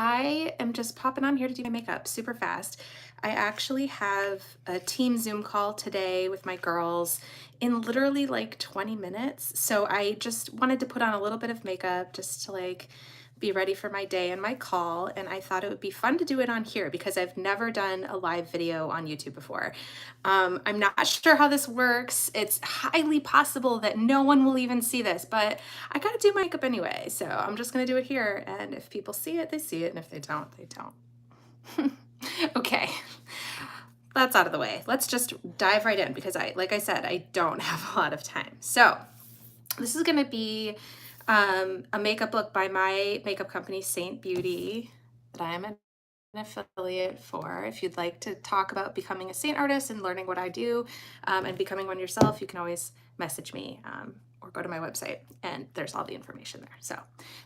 I am just popping on here to do my makeup super fast. I actually have a team Zoom call today with my girls in literally like 20 minutes. So I just wanted to put on a little bit of makeup just to like be ready for my day and my call. And I thought it would be fun to do it on here because I've never done a live video on YouTube before. I'm not sure how this works. It's highly possible that no one will even see this, but I gotta do my makeup anyway. So I'm just gonna do it here. And if people see it, they see it. And if they don't, they don't. Okay, that's out of the way. Let's just dive right in because like I said, I don't have a lot of time. So this is gonna be a makeup look by my makeup company, Seint Beauty, that I am an affiliate for. If you'd like to talk about becoming a Seint artist and learning what I do and becoming one yourself, you can always message me or go to my website and there's all the information there. So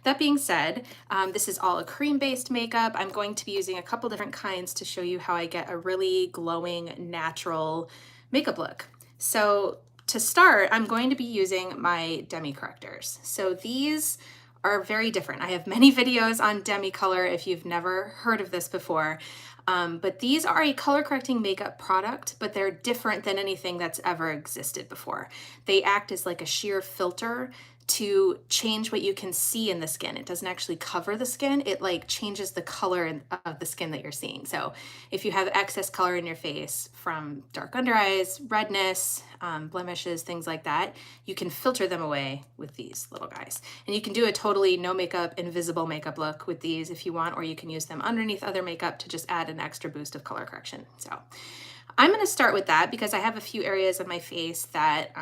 that being said, this is all a cream-based makeup. I'm going to be using a couple different kinds to show you how I get a really glowing, natural makeup look. So to start, I'm going to be using my Demi Correctors. So these are very different. I have many videos on Demi Colour if you've never heard of this before, but these are a color correcting makeup product, but they're different than anything that's ever existed before. They act as like a sheer filter to change what you can see in the skin. It doesn't actually cover the skin. It like changes the color of the skin that you're seeing. So if you have excess color in your face from dark under eyes, redness, blemishes, things like that, you can filter them away with these little guys. And you can do a totally no makeup, invisible makeup look with these if you want, or you can use them underneath other makeup to just add an extra boost of color correction. So I'm gonna start with that because I have a few areas of my face that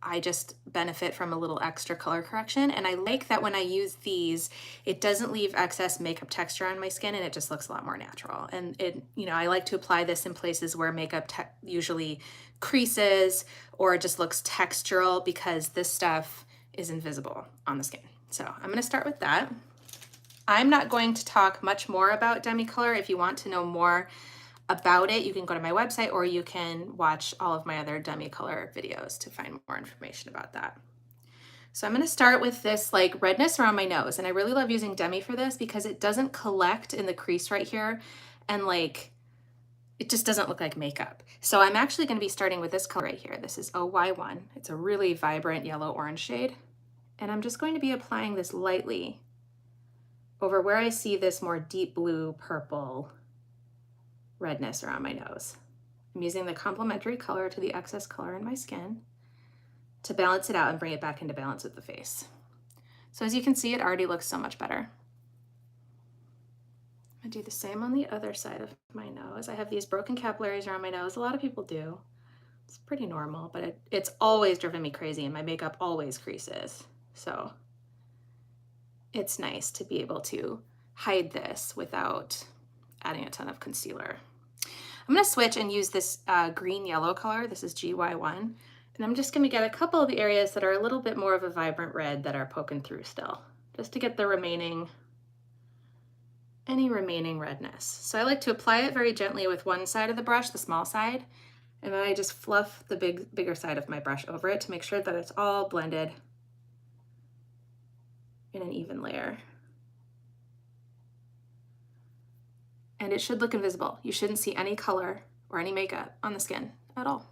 I just benefit from a little extra color correction. And I like that when I use these, it doesn't leave excess makeup texture on my skin and it just looks a lot more natural. And I like to apply this in places where makeup usually creases or just looks textural because this stuff is invisible on the skin. So I'm gonna start with that. I'm not going to talk much more about Demi Colour. If you want to know more about it, you can go to my website or you can watch all of my other Demi Colour videos to find more information about that. So I'm going to start with this like redness around my nose, and I really love using Demi for this because it doesn't collect in the crease right here and like it just doesn't look like makeup. So I'm actually going to be starting with this color right here. This is OY1. It's a really vibrant yellow orange shade, and I'm just going to be applying this lightly over where I see this more deep blue purple redness around my nose. I'm using the complementary color to the excess color in my skin to balance it out and bring it back into balance with the face. So as you can see, it already looks so much better. I do the same on the other side of my nose. I have these broken capillaries around my nose. A lot of people do. It's pretty normal, but it's always driven me crazy and my makeup always creases. So it's nice to be able to hide this without adding a ton of concealer. I'm going to switch and use this green-yellow color. This is GY1. And I'm just going to get a couple of the areas that are a little bit more of a vibrant red that are poking through still, just to get the any remaining redness. So I like to apply it very gently with one side of the brush, the small side, and then I just fluff the bigger side of my brush over it to make sure that it's all blended in an even layer. And it should look invisible. You shouldn't see any color or any makeup on the skin at all.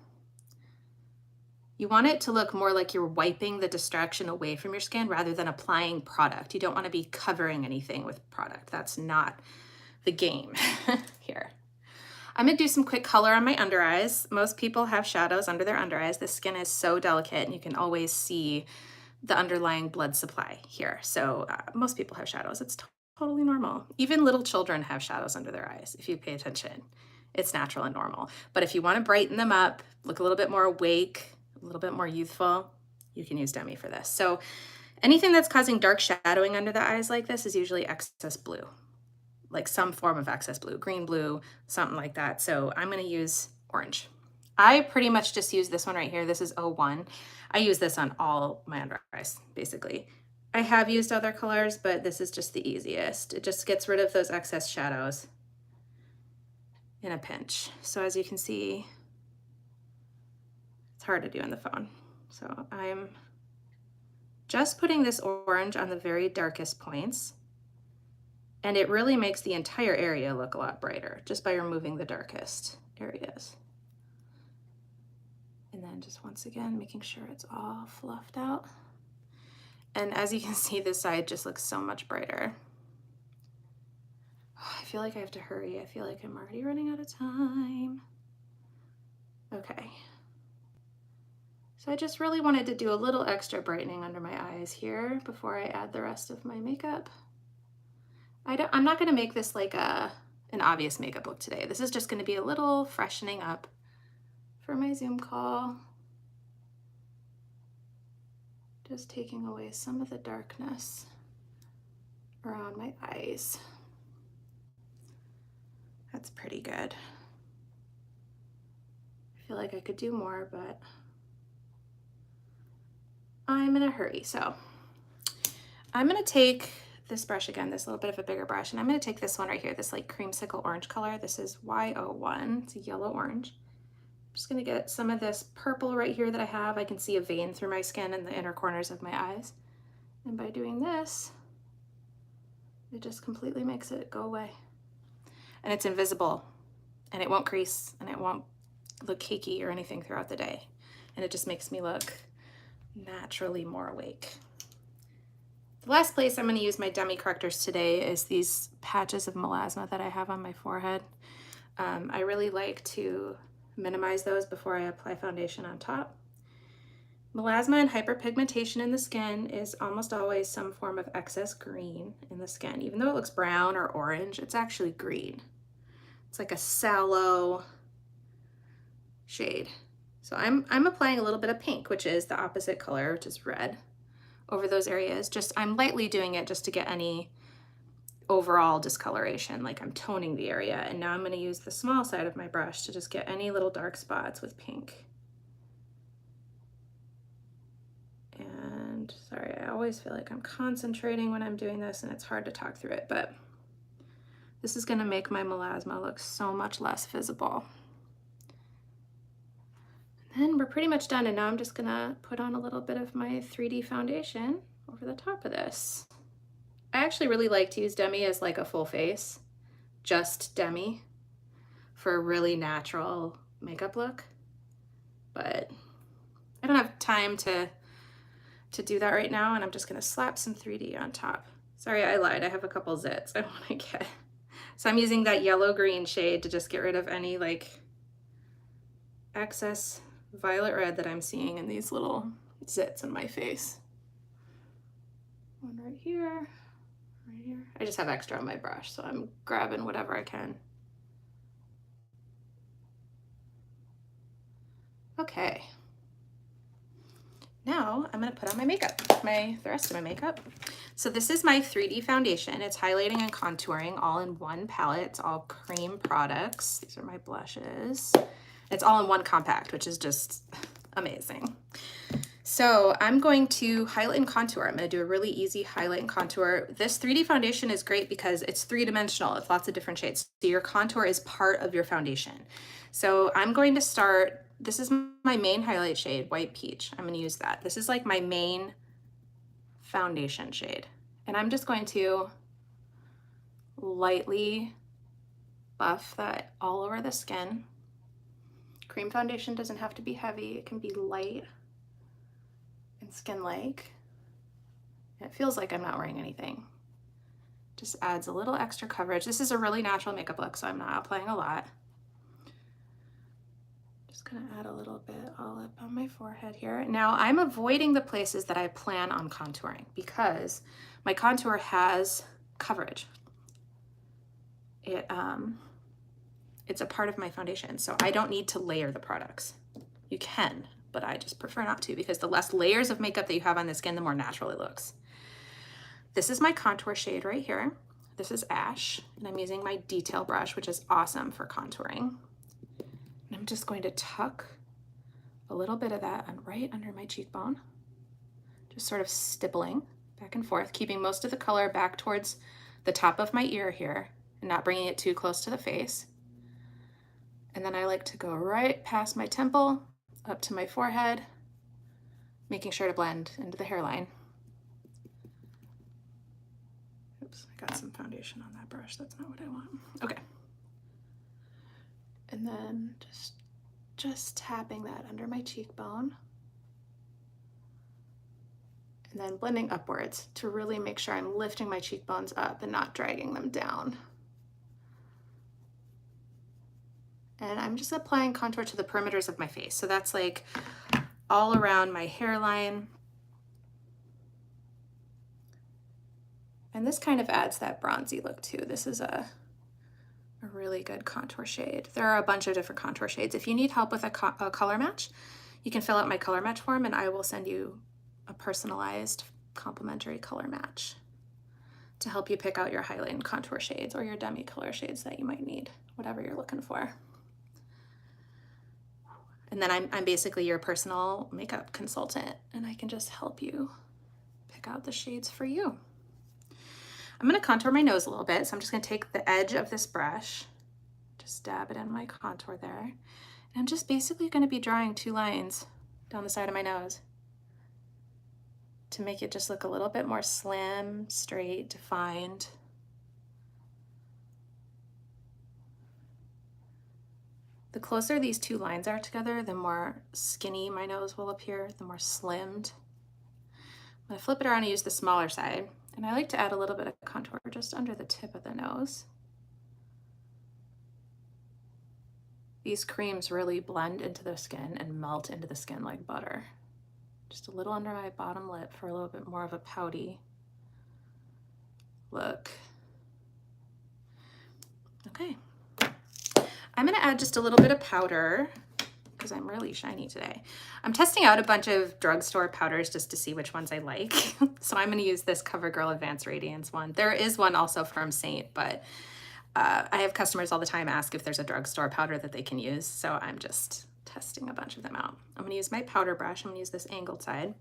You want it to look more like you're wiping the distraction away from your skin rather than applying product. You don't want to be covering anything with product. That's not the game here. I'm gonna do some quick color on my under eyes. Most people have shadows under their under eyes. The skin is so delicate and you can always see the underlying blood supply here. So most people have shadows. It's totally normal. Even little children have shadows under their eyes. If you pay attention, it's natural and normal. But if you want to brighten them up, look a little bit more awake, a little bit more youthful, you can use Demi for this. So anything that's causing dark shadowing under the eyes like this is usually excess blue, like some form of excess blue, green, blue, something like that. So I'm going to use orange. I pretty much just use this one right here. This is O1. I use this on all my under eyes, basically. I have used other colors, but this is just the easiest. It just gets rid of those excess shadows in a pinch. So as you can see, it's hard to do on the phone. So I'm just putting this orange on the very darkest points And it really makes the entire area look a lot brighter just by removing the darkest areas. And then just once again, making sure it's all fluffed out. And as you can see, this side just looks so much brighter. Oh, I feel like I have to hurry. I feel like I'm already running out of time. Okay. So I just really wanted to do a little extra brightening under my eyes here before I add the rest of my makeup. I'm not gonna make this like an obvious makeup look today. This is just gonna be a little freshening up for my Zoom call. Just taking away some of the darkness around my eyes. That's pretty good. I feel like I could do more, but I'm in a hurry. So I'm gonna take this brush again, this little bit of a bigger brush, and I'm gonna take this one right here, this like creamsicle orange color. This is Y01, it's a yellow orange. I'm just gonna get some of this purple right here that I have. I can see a vein through my skin in the inner corners of my eyes. And by doing this, it just completely makes it go away. And it's invisible, and it won't crease, and it won't look cakey or anything throughout the day. And it just makes me look naturally more awake. The last place I'm going to use my Demi Correctors today is these patches of melasma that I have on my forehead. I really like to minimize those before I apply foundation on top. Melasma and hyperpigmentation in the skin is almost always some form of excess green in the skin. Even though it looks brown or orange, it's actually green. It's like a sallow shade. So I'm applying a little bit of pink, which is the opposite color, which is red, over those areas. I'm lightly doing it just to get any overall discoloration, like I'm toning the area. And now I'm going to use the small side of my brush to just get any little dark spots with pink. And sorry, I always feel like I'm concentrating when I'm doing this and it's hard to talk through it, but this is going to make my melasma look so much less visible. And we're pretty much done, and now I'm just gonna put on a little bit of my 3D foundation over the top of this. I actually really like to use Demi as like a full face, just Demi, for a really natural makeup look, but I don't have time to do that right now, and I'm just gonna slap some 3D on top. Sorry, I lied, I have a couple zits I wanna get. So I'm using that yellow-green shade to just get rid of any like excess violet red that I'm seeing in these little zits in my face. One right here, right here. I just have extra on my brush, so I'm grabbing whatever I can. Okay. Now I'm gonna put on my makeup, the rest of my makeup. So this is my 3D foundation. It's highlighting and contouring all in one palette. It's all cream products. These are my blushes. It's all in one compact, which is just amazing. So I'm going to highlight and contour. I'm going to do a really easy highlight and contour. This 3D foundation is great because it's three-dimensional. It's lots of different shades. So your contour is part of your foundation. So I'm going to start, this is my main highlight shade, White Peach. I'm going to use that. This is like my main foundation shade. And I'm just going to lightly buff that all over the skin. Cream foundation doesn't have to be heavy. It can be light and skin-like. It feels like I'm not wearing anything. Just adds a little extra coverage. This is a really natural makeup look, so I'm not applying a lot. Just gonna add a little bit all up on my forehead here. Now I'm avoiding the places that I plan on contouring because my contour has coverage. It's a part of my foundation, so I don't need to layer the products. You can, but I just prefer not to because the less layers of makeup that you have on the skin, the more natural it looks. This is my contour shade right here. This is Ash, and I'm using my detail brush, which is awesome for contouring. And I'm just going to tuck a little bit of that right under my cheekbone, just sort of stippling back and forth, keeping most of the color back towards the top of my ear here and not bringing it too close to the face. And then I like to go right past my temple, up to my forehead, making sure to blend into the hairline. Oops, I got some foundation on that brush. That's not what I want. Okay. And then just tapping that under my cheekbone. And then blending upwards to really make sure I'm lifting my cheekbones up and not dragging them down. And I'm just applying contour to the perimeters of my face. So that's like all around my hairline. And this kind of adds that bronzy look too. This is a really good contour shade. There are a bunch of different contour shades. If you need help with a color match, you can fill out my color match form and I will send you a personalized complimentary color match to help you pick out your highlight and contour shades or your Demi Colour shades that you might need, whatever you're looking for. And then I'm basically your personal makeup consultant and I can just help you pick out the shades for you. I'm gonna contour my nose a little bit. So I'm just gonna take the edge of this brush, just dab it in my contour there. And I'm just basically gonna be drawing 2 lines down the side of my nose to make it just look a little bit more slim, straight, defined. The closer these 2 lines are together, the more skinny my nose will appear, the more slimmed. I'm gonna flip it around and use the smaller side. And I like to add a little bit of contour just under the tip of the nose. These creams really blend into the skin and melt into the skin like butter. Just a little under my bottom lip for a little bit more of a pouty look. Okay. I'm gonna add just a little bit of powder because I'm really shiny today. I'm testing out a bunch of drugstore powders just to see which ones I like. So I'm gonna use this CoverGirl Advanced Radiance one. There is one also from Seint, but I have customers all the time ask if there's a drugstore powder that they can use. So I'm just testing a bunch of them out. I'm gonna use my powder brush. I'm gonna use this angled side.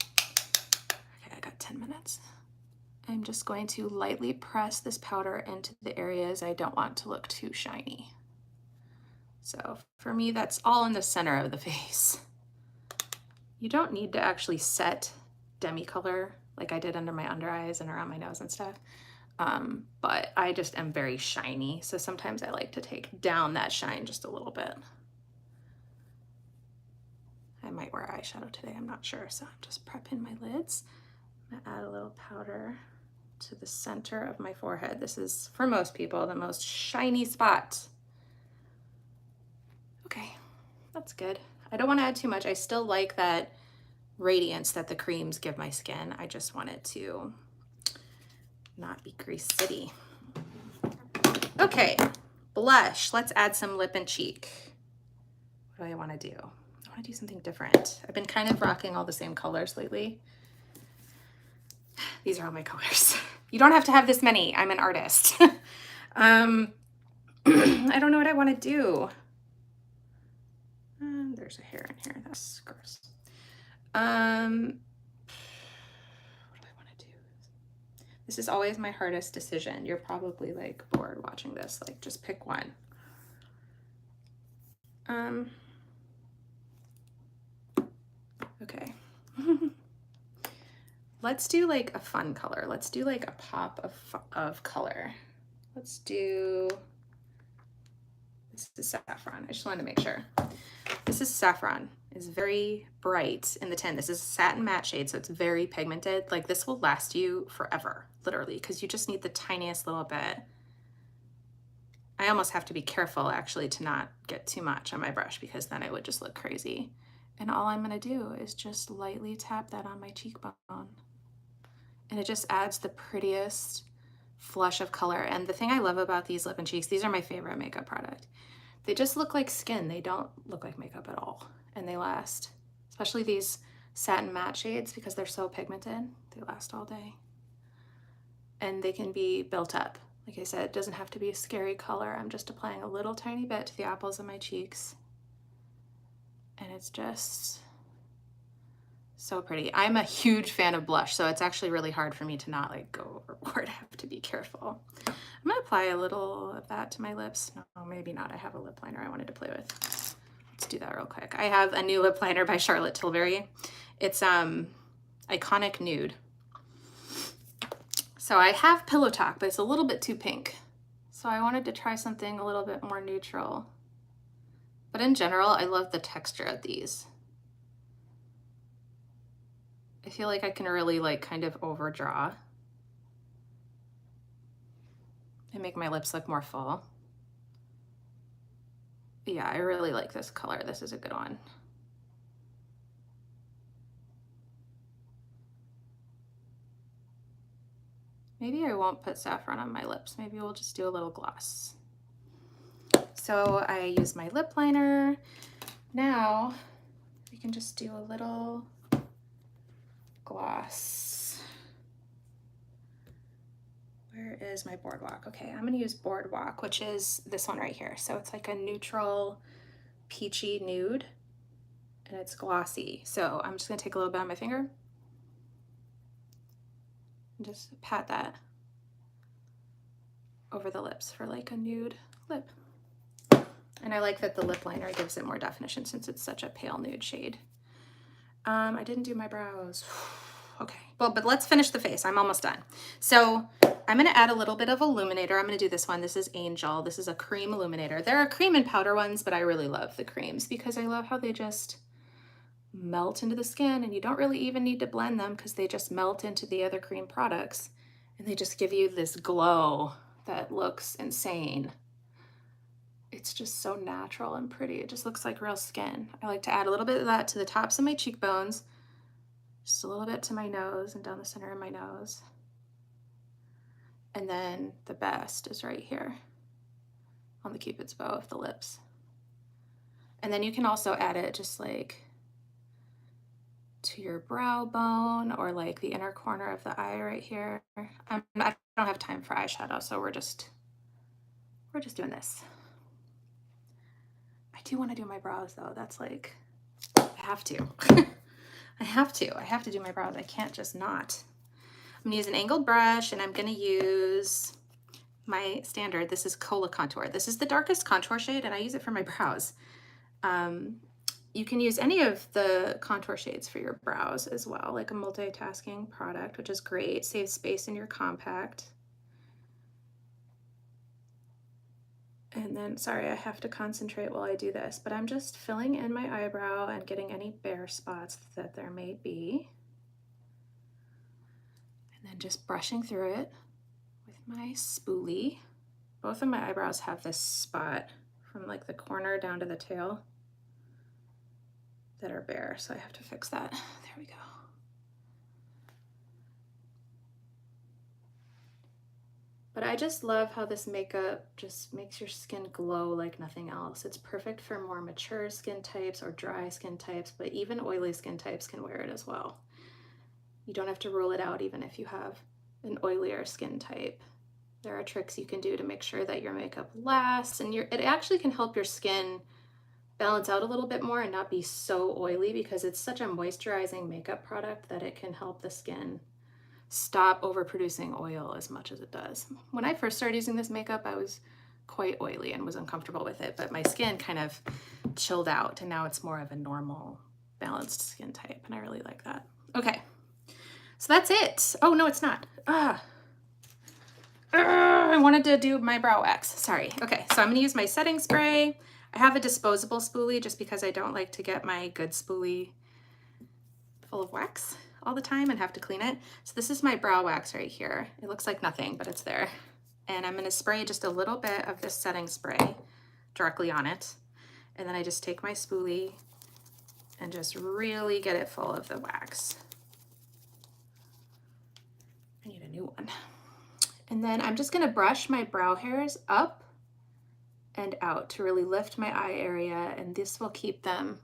Okay, I got 10 minutes. I'm just going to lightly press this powder into the areas I don't want to look too shiny. So for me, that's all in the center of the face. You don't need to actually set Demi Colour like I did under my under eyes and around my nose and stuff. But I just am very shiny. So sometimes I like to take down that shine just a little bit. I might wear eyeshadow today, I'm not sure. So I'm just prepping my lids. I'm gonna add a little powder to the center of my forehead. This is, for most people, the most shiny spot. Okay, that's good. I don't want to add too much. I still like that radiance that the creams give my skin. I just want it to not be grease city. Okay, blush. Let's add some lip and cheek. What do I want to do? I want to do something different. I've been kind of rocking all the same colors lately. These are all my colors. You don't have to have this many. I'm an artist. I don't know what I want to do. There's a hair in here. That's gross. What do I want to do? This is always my hardest decision. You're probably like bored watching this. Like, just pick one. Okay. Let's do like a fun color. Let's do like a pop of color. Let's do, this is saffron. I just wanted to make sure. This is saffron. It's very bright in the tin. This is a satin matte shade, so it's very pigmented. Like, this will last you forever, literally, because you just need the tiniest little bit. I almost have to be careful actually to not get too much on my brush because then it would just look crazy. And all I'm gonna do is just lightly tap that on my cheekbone. And it just adds the prettiest flush of color. And the thing I love about these lip and cheeks, these are my favorite makeup product. They just look like skin. They don't look like makeup at all. And they last, especially these satin matte shades because they're so pigmented. They last all day. And they can be built up. Like I said, it doesn't have to be a scary color. I'm just applying a little tiny bit to the apples of my cheeks. And it's just so pretty. I'm a huge fan of blush, so it's actually really hard for me to not like go overboard. I have to be careful. I'm gonna apply a little of that to my lips. No, maybe not. I have a lip liner I wanted to play with. Let's do that real quick. I have a new lip liner by Charlotte Tilbury. It's Iconic Nude. So I have Pillow Talk, but it's a little bit too pink. So I wanted to try something a little bit more neutral. But in general, I love the texture of these. I feel like I can really like kind of overdraw and make my lips look more full. But yeah, I really like this color. This is a good one. Maybe I won't put saffron on my lips. Maybe we'll just do a little gloss. So I use my lip liner. Now we can just do a little gloss. Where is my Boardwalk? Okay, I'm gonna use Boardwalk, which is this one right here. So it's like a neutral peachy nude and it's glossy. So I'm just gonna take a little bit on my finger and just pat that over the lips for like a nude lip. And I like that the lip liner gives it more definition since it's such a pale nude shade. I didn't do my brows. Okay, well, but let's finish the face. I'm almost done. So I'm gonna add a little bit of Illuminator. I'm gonna do this one. This is Angel. This is a cream illuminator. There are cream and powder ones, but I really love the creams because I love how they just melt into the skin and you don't really even need to blend them because they just melt into the other cream products and they just give you this glow that looks insane. It's just so natural and pretty. It just looks like real skin. I like to add a little bit of that to the tops of my cheekbones, just a little bit to my nose and down the center of my nose. And then the best is right here on the Cupid's bow of the lips. And then you can also add it just like to your brow bone or like the inner corner of the eye right here. I don't have time for eyeshadow, so we're just doing this. I do want to do my brows though. That's like, I have to. I have to do my brows. I can't just not. I'm gonna use an angled brush and I'm gonna use my standard. This is Cola Contour. This is the darkest contour shade and I use it for my brows. You can use any of the contour shades for your brows as well, like a multitasking product, which is great. Saves space in your compact. And then, sorry, I have to concentrate while I do this, but I'm just filling in my eyebrow and getting any bare spots that there may be. And then just brushing through it with my spoolie. Both of my eyebrows have this spot from like the corner down to the tail that are bare, so I have to fix that. There we go. But I just love how this makeup just makes your skin glow like nothing else. It's perfect for more mature skin types or dry skin types, but even oily skin types can wear it as well. You don't have to rule it out even if you have an oilier skin type. There are tricks you can do to make sure that your makeup lasts, and it actually can help your skin balance out a little bit more and not be so oily because it's such a moisturizing makeup product that it can help the skin stop overproducing oil as much as it does. When I first started using this makeup, I was quite oily and was uncomfortable with it, but my skin kind of chilled out and now it's more of a normal balanced skin type and I really like that. Okay, so that's it. Oh no, it's not. I wanted to do my brow wax, sorry. Okay, so I'm gonna use my setting spray. I have a disposable spoolie just because I don't like to get my good spoolie full of wax all the time and have to clean it. So this is my brow wax right here. It looks like nothing, but it's there. And I'm gonna spray just a little bit of this setting spray directly on it. And then I just take my spoolie and just really get it full of the wax. I need a new one. And then I'm just gonna brush my brow hairs up and out to really lift my eye area, and this will keep them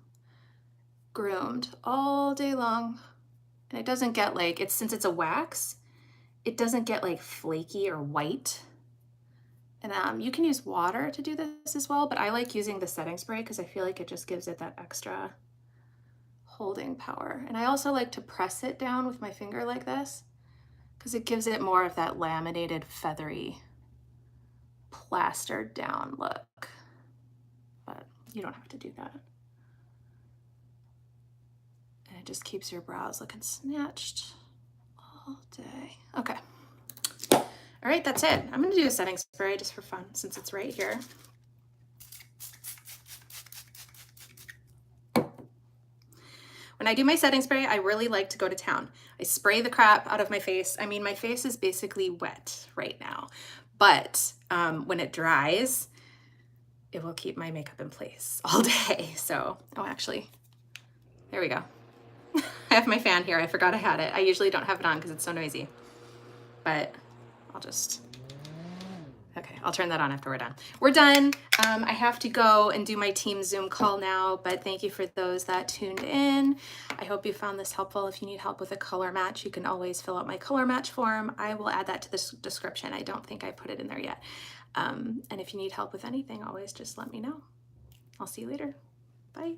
groomed all day long. And it doesn't get like, since it's a wax, it doesn't get like flaky or white. And you can use water to do this as well, but I like using the setting spray because I feel like it just gives it that extra holding power. And I also like to press it down with my finger like this because it gives it more of that laminated, feathery, plastered down look. But you don't have to do that. And it just keeps your brows looking snatched all day. Okay, All right, that's it. I'm gonna do a setting spray just for fun since it's right here. When I do my setting spray, I really like to go to town. I spray the crap out of my face. I mean, my face is basically wet right now, but when it dries, it will keep my makeup in place all day. So, oh, actually, there we go. I have my fan here. I forgot I had it. I usually don't have it on because it's so noisy, but I'll just, okay, I'll turn that on after we're done. We're done. I have to go and do my team Zoom call now, but thank you for those that tuned in. I hope you found this helpful. If you need help with a color match, you can always fill out my color match form. I will add that to the description. I don't think I put it in there yet. And if you need help with anything, always just let me know. I'll see you later. Bye.